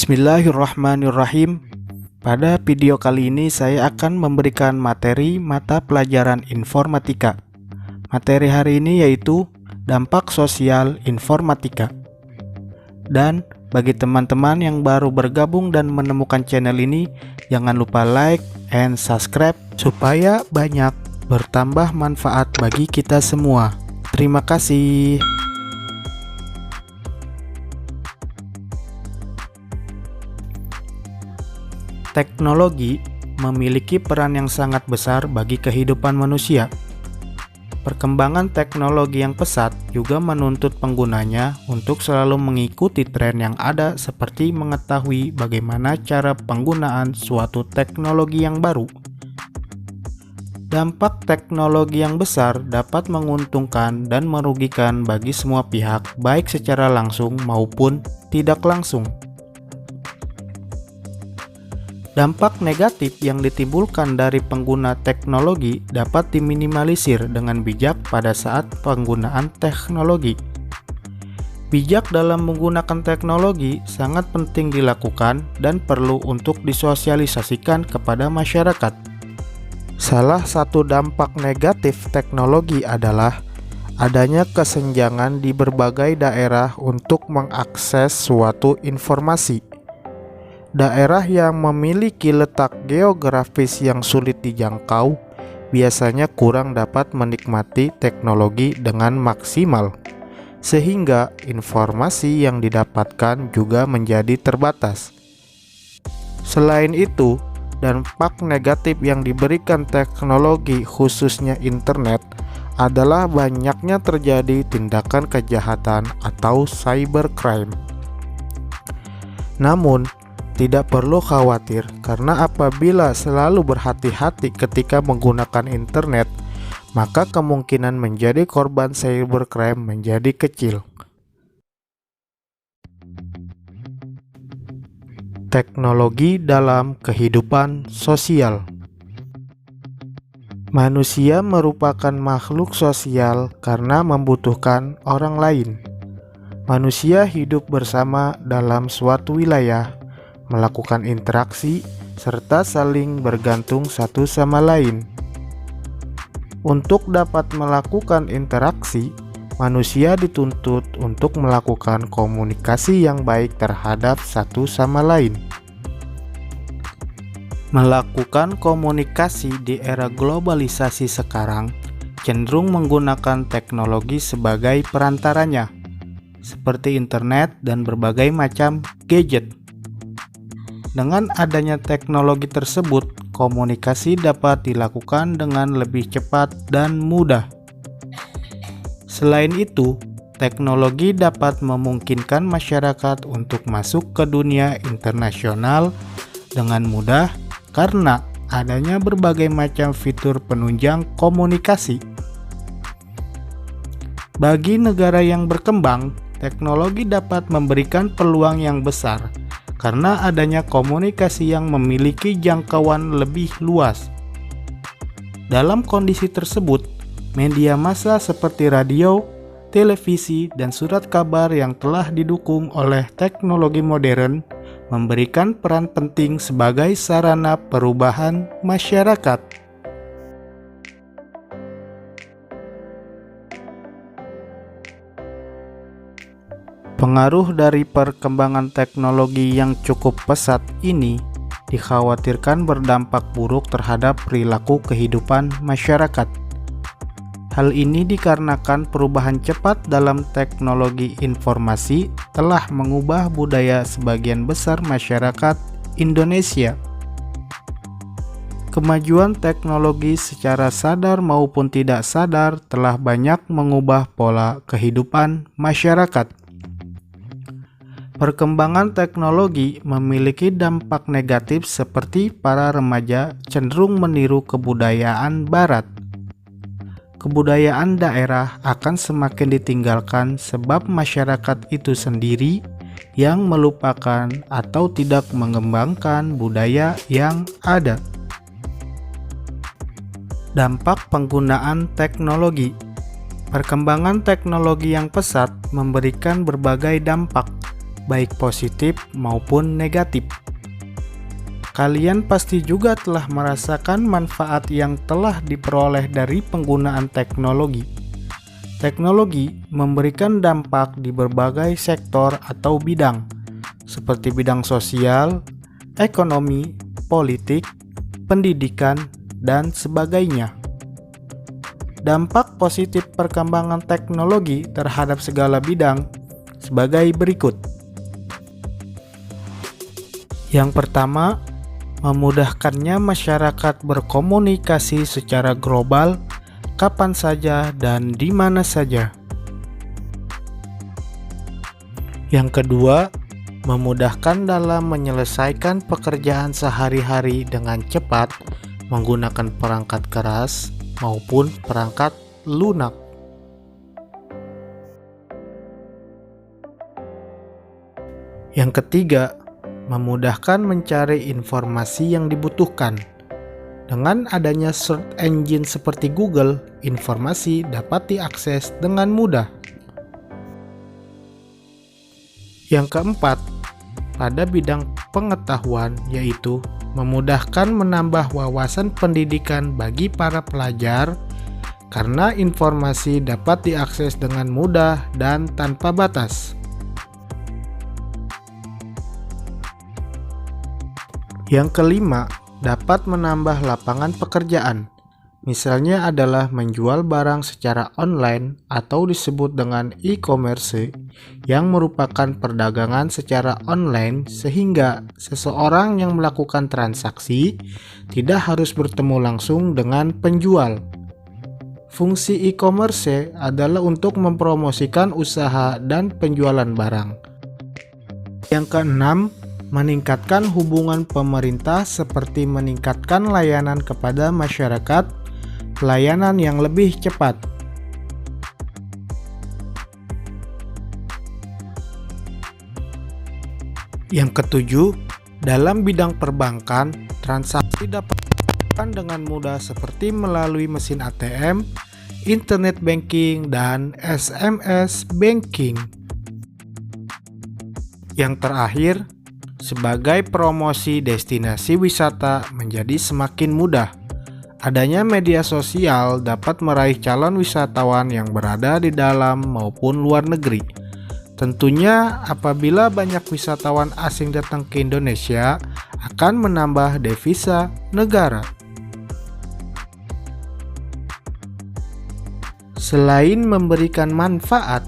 Bismillahirrahmanirrahim. Pada video kali ini saya akan memberikan materi mata pelajaran informatika. Materi hari ini yaitu dampak sosial informatika. Dan bagi teman-teman yang baru bergabung dan menemukan channel ini, jangan lupa like and subscribe supaya banyak bertambah manfaat bagi kita semua. Terima kasih. Teknologi memiliki peran yang sangat besar bagi kehidupan manusia. Perkembangan teknologi yang pesat juga menuntut penggunanya untuk selalu mengikuti tren yang ada, seperti mengetahui bagaimana cara penggunaan suatu teknologi yang baru. Dampak teknologi yang besar dapat menguntungkan dan merugikan bagi semua pihak, baik secara langsung maupun tidak langsung. Dampak negatif yang ditimbulkan dari pengguna teknologi dapat diminimalisir dengan bijak pada saat penggunaan teknologi. Bijak dalam menggunakan teknologi sangat penting dilakukan dan perlu untuk disosialisasikan kepada masyarakat. Salah satu dampak negatif teknologi adalah adanya kesenjangan di berbagai daerah untuk mengakses suatu informasi. Daerah yang memiliki letak geografis yang sulit dijangkau biasanya kurang dapat menikmati teknologi dengan maksimal, sehingga informasi yang didapatkan juga menjadi terbatas. Selain itu, dampak negatif yang diberikan teknologi, khususnya internet, adalah banyaknya terjadi tindakan kejahatan atau cybercrime. Namun, tidak perlu khawatir, karena apabila selalu berhati-hati ketika menggunakan internet, maka kemungkinan menjadi korban cybercrime menjadi kecil. Teknologi dalam kehidupan sosial. Manusia merupakan makhluk sosial karena membutuhkan orang lain. Manusia hidup bersama dalam suatu wilayah, melakukan interaksi, serta saling bergantung satu sama lain. Untuk dapat melakukan interaksi, manusia dituntut untuk melakukan komunikasi yang baik terhadap satu sama lain. Melakukan komunikasi di era globalisasi sekarang cenderung menggunakan teknologi sebagai perantaranya, seperti internet dan berbagai macam gadget. Dengan adanya teknologi tersebut, komunikasi dapat dilakukan dengan lebih cepat dan mudah. Selain itu, teknologi dapat memungkinkan masyarakat untuk masuk ke dunia internasional dengan mudah karena adanya berbagai macam fitur penunjang komunikasi. Bagi negara yang berkembang, teknologi dapat memberikan peluang yang besar karena adanya komunikasi yang memiliki jangkauan lebih luas. Dalam kondisi tersebut, media massa seperti radio, televisi, dan surat kabar yang telah didukung oleh teknologi modern memberikan peran penting sebagai sarana perubahan masyarakat. Pengaruh dari perkembangan teknologi yang cukup pesat ini dikhawatirkan berdampak buruk terhadap perilaku kehidupan masyarakat. Hal ini dikarenakan perubahan cepat dalam teknologi informasi telah mengubah budaya sebagian besar masyarakat Indonesia. Kemajuan teknologi secara sadar maupun tidak sadar telah banyak mengubah pola kehidupan masyarakat. Perkembangan teknologi memiliki dampak negatif seperti para remaja cenderung meniru kebudayaan barat. Kebudayaan daerah akan semakin ditinggalkan sebab masyarakat itu sendiri yang melupakan atau tidak mengembangkan budaya yang ada. Dampak penggunaan teknologi. Perkembangan teknologi yang pesat memberikan berbagai dampak. baik positif maupun negatif. Kalian pasti juga telah merasakan manfaat yang telah diperoleh dari penggunaan teknologi. Teknologi memberikan dampak di berbagai sektor atau bidang, seperti bidang sosial, ekonomi, politik, pendidikan, dan sebagainya. Dampak positif perkembangan teknologi terhadap segala bidang sebagai berikut. Yang pertama, memudahkannya masyarakat berkomunikasi secara global, kapan saja dan di mana saja. Yang kedua, memudahkan dalam menyelesaikan pekerjaan sehari-hari dengan cepat menggunakan perangkat keras maupun perangkat lunak. Yang ketiga, memudahkan mencari informasi yang dibutuhkan. Dengan adanya search engine seperti Google, informasi dapat diakses dengan mudah. Yang keempat, pada bidang pengetahuan, yaitu memudahkan menambah wawasan pendidikan bagi para pelajar karena informasi dapat diakses dengan mudah dan tanpa batas. Yang kelima, dapat menambah lapangan pekerjaan. Misalnya adalah menjual barang secara online atau disebut dengan e-commerce yang merupakan perdagangan secara online sehingga seseorang yang melakukan transaksi tidak harus bertemu langsung dengan penjual. Fungsi e-commerce adalah untuk mempromosikan usaha dan penjualan barang. Yang keenam, meningkatkan hubungan pemerintah seperti meningkatkan layanan kepada masyarakat, pelayanan yang lebih cepat. Yang ketujuh, dalam bidang perbankan, transaksi dapat dilakukan dengan mudah seperti melalui mesin ATM, internet banking, dan SMS banking. Yang terakhir, sebagai promosi destinasi wisata menjadi semakin mudah. Adanya media sosial dapat meraih calon wisatawan yang berada di dalam maupun luar negeri. Tentunya apabila banyak wisatawan asing datang ke Indonesia, akan menambah devisa negara. Selain memberikan manfaat,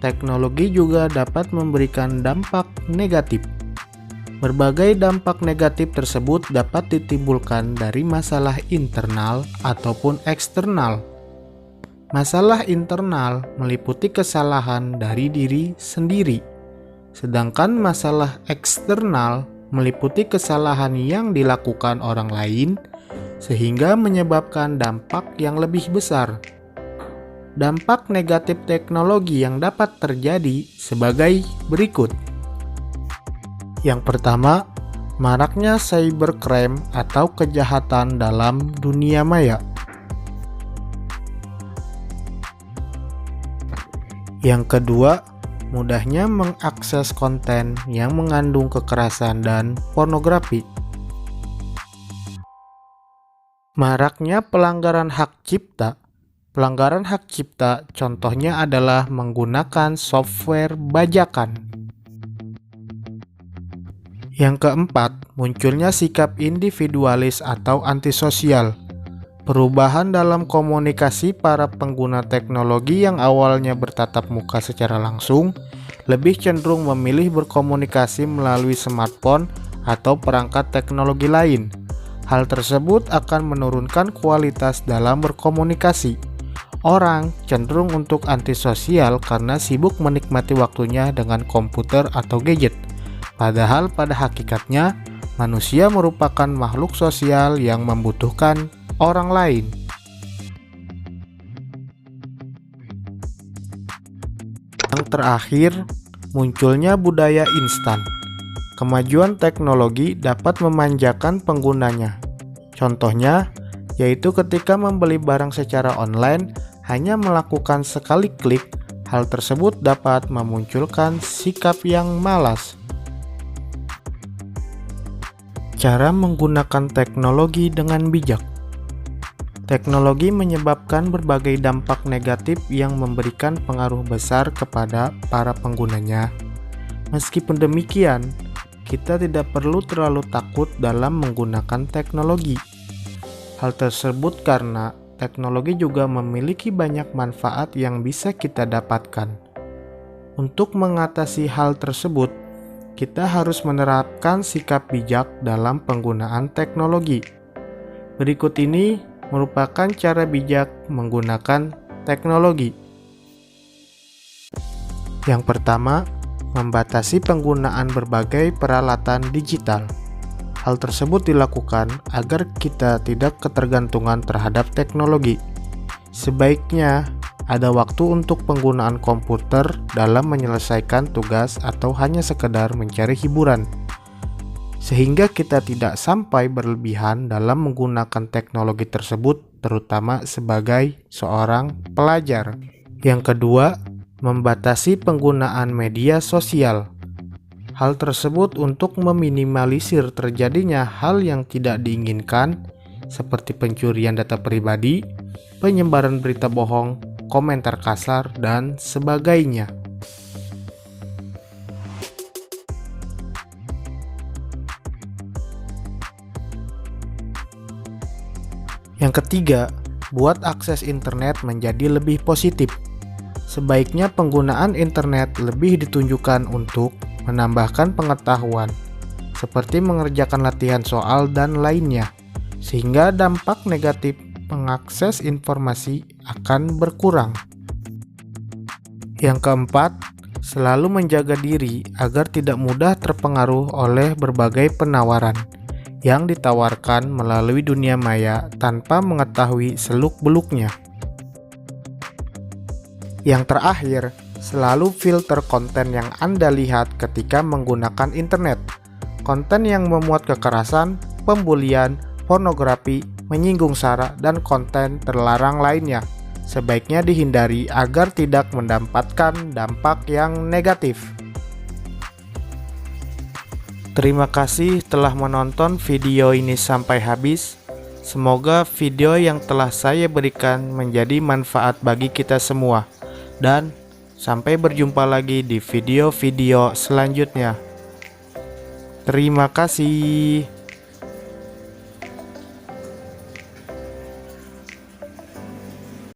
teknologi juga dapat memberikan dampak negatif. Berbagai dampak negatif tersebut dapat ditimbulkan dari masalah internal ataupun eksternal. Masalah internal meliputi kesalahan dari diri sendiri, sedangkan masalah eksternal meliputi kesalahan yang dilakukan orang lain sehingga menyebabkan dampak yang lebih besar. Dampak negatif teknologi yang dapat terjadi sebagai berikut. Yang pertama, maraknya cybercrime atau kejahatan dalam dunia maya. Yang kedua, mudahnya mengakses konten yang mengandung kekerasan dan pornografi. Maraknya pelanggaran hak cipta. Pelanggaran hak cipta contohnya adalah menggunakan software bajakan. Yang keempat, munculnya sikap individualis atau antisosial. Perubahan dalam komunikasi para pengguna teknologi yang awalnya bertatap muka secara langsung, lebih cenderung memilih berkomunikasi melalui smartphone atau perangkat teknologi lain. Hal tersebut akan menurunkan kualitas dalam berkomunikasi. Orang cenderung untuk antisosial karena sibuk menikmati waktunya dengan komputer atau gadget. Padahal pada hakikatnya, manusia merupakan makhluk sosial yang membutuhkan orang lain. Yang terakhir, munculnya budaya instan. Kemajuan teknologi dapat memanjakan penggunanya. Contohnya, yaitu ketika membeli barang secara online, hanya melakukan sekali klik, Hal tersebut dapat memunculkan sikap yang malas. Cara menggunakan teknologi dengan bijak. Teknologi menyebabkan berbagai dampak negatif yang memberikan pengaruh besar kepada para penggunanya. Meskipun demikian, kita tidak perlu terlalu takut dalam menggunakan teknologi. Hal tersebut karena teknologi juga memiliki banyak manfaat yang bisa kita dapatkan. Untuk mengatasi hal tersebut, kita harus menerapkan sikap bijak dalam penggunaan teknologi. Berikut ini merupakan cara bijak menggunakan teknologi. Yang pertama, membatasi penggunaan berbagai peralatan digital. Hal tersebut dilakukan agar kita tidak ketergantungan terhadap teknologi. Sebaiknya ada waktu untuk penggunaan komputer dalam menyelesaikan tugas atau hanya sekedar mencari hiburan, sehingga kita tidak sampai berlebihan dalam menggunakan teknologi tersebut, terutama sebagai seorang pelajar. Yang kedua, membatasi penggunaan media sosial. Hal tersebut untuk meminimalisir terjadinya hal yang tidak diinginkan, seperti pencurian data pribadi, penyebaran berita bohong, komentar kasar, dan sebagainya. Yang ketiga, buat akses internet menjadi lebih positif. Sebaiknya penggunaan internet lebih ditunjukkan untuk menambahkan pengetahuan, seperti mengerjakan latihan soal dan lainnya, sehingga dampak negatif mengakses informasi akan berkurang. Yang keempat, selalu menjaga diri agar tidak mudah terpengaruh oleh berbagai penawaran yang ditawarkan melalui dunia maya tanpa mengetahui seluk-beluknya. Yang terakhir, selalu filter konten yang Anda lihat ketika menggunakan internet. Konten yang memuat kekerasan, pembulian, pornografi, menyinggung SARA, dan konten terlarang lainnya sebaiknya dihindari agar tidak mendapatkan dampak yang negatif. Terima kasih telah menonton video ini sampai habis. Semoga video yang telah saya berikan menjadi manfaat bagi kita semua. Dan sampai berjumpa lagi di video-video selanjutnya. Terima kasih.